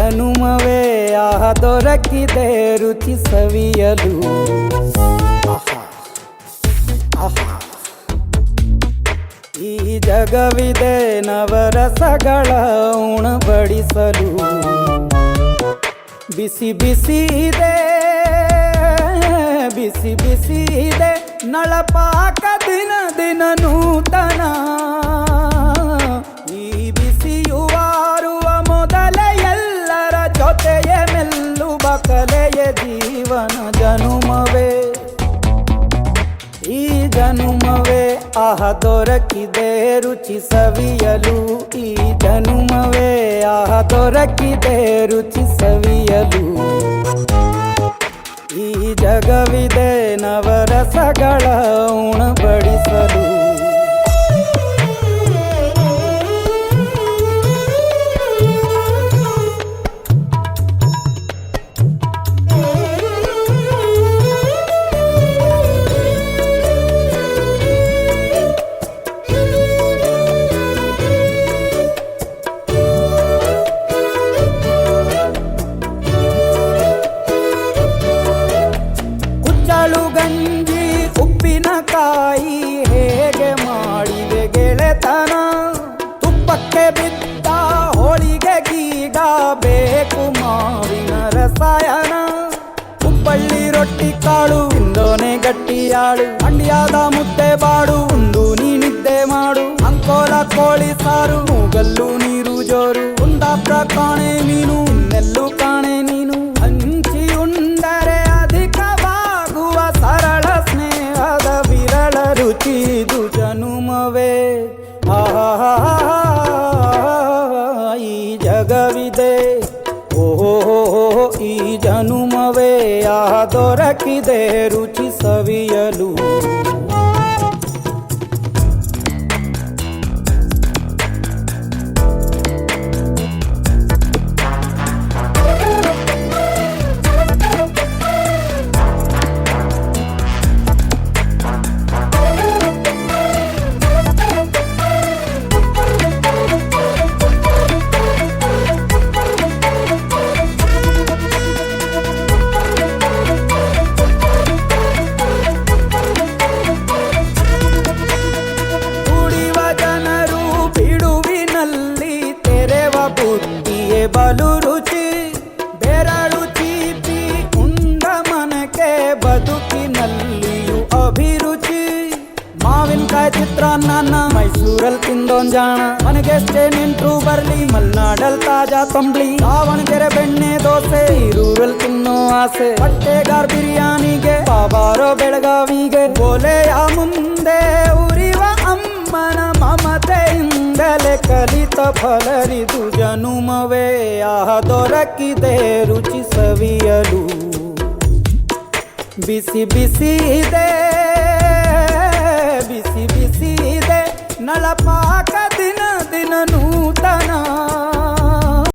ಜನುಮವೇ ದೊರಕಿದೆ ರುಚಿ ಸವಿಯಲು. ಈ ಜಗವಿದೆ ನವರಸಗಳ ಉಣಬಡಿಸಲು. ಬಿಸಿ ಬಿಸಿ ಇದೆ ಬಿಸಿ ಬಿಸಿ ಇದೆ ನಳಪಾಕ ದಿನ ದಿನ ನೂತನ. ಈ ಬಿಸಿಯುವಾರುವ ಮೊದಲೇ ಎಲ್ಲರ ಜೊತೆಯೇ ಮೆಲ್ಲುವ ಕಲೆಯ ಜೀವನ ಜನುಮವೇ ಈ ಜನುಮವೇ ದೊರಕಿದೆ ರುಚಿ ಸವಿಯಲು. ಈ ಜನುಮವೇ ದೊರಕಿದೆ ರುಚಿ ಸವಿಯಲು. ಈ ಜಗವಿದೆ ನವರಸಗಳ ಉಣಬಡಿಸಲು. ಗಂಜಿ ಉಪ್ಪಿನಕಾಯಿ ಹೇಗೆ ಮಾಡಿದೆ ಗೆಳೆತನ. ತುಪ್ಪಕ್ಕೆ ಬಿದ್ದ ಹೋಳಿಗೆ ಗೀಗ ಬೇಕು ಮಾವಿನ ರಸಾಯನ. ಹುಬ್ಬಳ್ಳಿ ರೊಟ್ಟಿ ಕಾಳು ಇಂದೋನೆ ಗಟ್ಟಿಯಾಳು. ಮಂಡ್ಯದ ಮುದ್ದೆ ಬಾಡು ಉಂಡು ನೀನಿದ್ದೆ ಮಾಡು. ಅಂಕೋಲ ಕೋಳಿ ಸಾರು ಮೂಗಲ್ಲು ನೀರು ಜೋರು. ಕುಂದಾಪುರ ಕಾಣೆ ಮೀನು ಇನ್ನೆಲ್ಲೂ ಕಾಣೆ ನೀನು. ಹಂಚಿ ಉಂಡರೆ ಅಧಿಕವಾಗುವ ಸರಳ ಸ್ನೇಹದ ವಿರಳ ರುಚಿ ಇದು ಜನುಮವೇ ಈ ಜಗವಿದೆ ಈ ಜನುಮವೇ ದೊರಕಿದೆ ರುಚಿ ಸವಿಯಲು. ಬುದ್ಧಿಯೇ ಬಲು ರುಚಿ ಬೆರಳು ಚೀಪಿ ಉಂಡ ಮನಕ್ಕೆ ಬದುಕಿನಲ್ಲಿಯೂ ಅಭಿರುಚಿ. ಮಾವಿನಕಾಯಿ ಚಿತ್ರಾನ್ನ ಮೈಸೂರಲ್ಲಿ ತಿಂದೋನ್ ಜಾಣ. ಮನೆಗೆಷ್ಟೇ ನಿಂಟ್ರು ಬರ್ಲಿ ಮಲ್ನಾಡಲ್ ತಾಜಾ ತಂಬ್ಳಿ. ದಾವಣಗೆರೆ ಬೆಣ್ಣೆ ದೋಸೆ ಈರೂರಲ್ಲಿ ತಿನ್ನೋ ಆಸೆ. ಹೊಟ್ಟೆಗಾರ್ ಬಿರಿಯಾನಿಗೆ ಬಾಬಾರೋ ಬೆಳಗಾವಿಗೆ. ಗೋಲೆಯ ಮುಂದೆ ಉರಿವ ಅಮ್ಮನ ಮಮತೆಯಿಂದಲೇ ಕಲಿತ ಫಲರಿದು ಜನುಮವೇ ದೊರಕಿದೆ ರುಚಿ ಸವಿಯಲು. ಬಿಸಿ ಬಿಸಿ ಇದೆ ಬಿಸಿ ಬಿಸಿ ಇದೆ ನಳಪಾಕ ದಿನ ದಿನ ನೂತನ.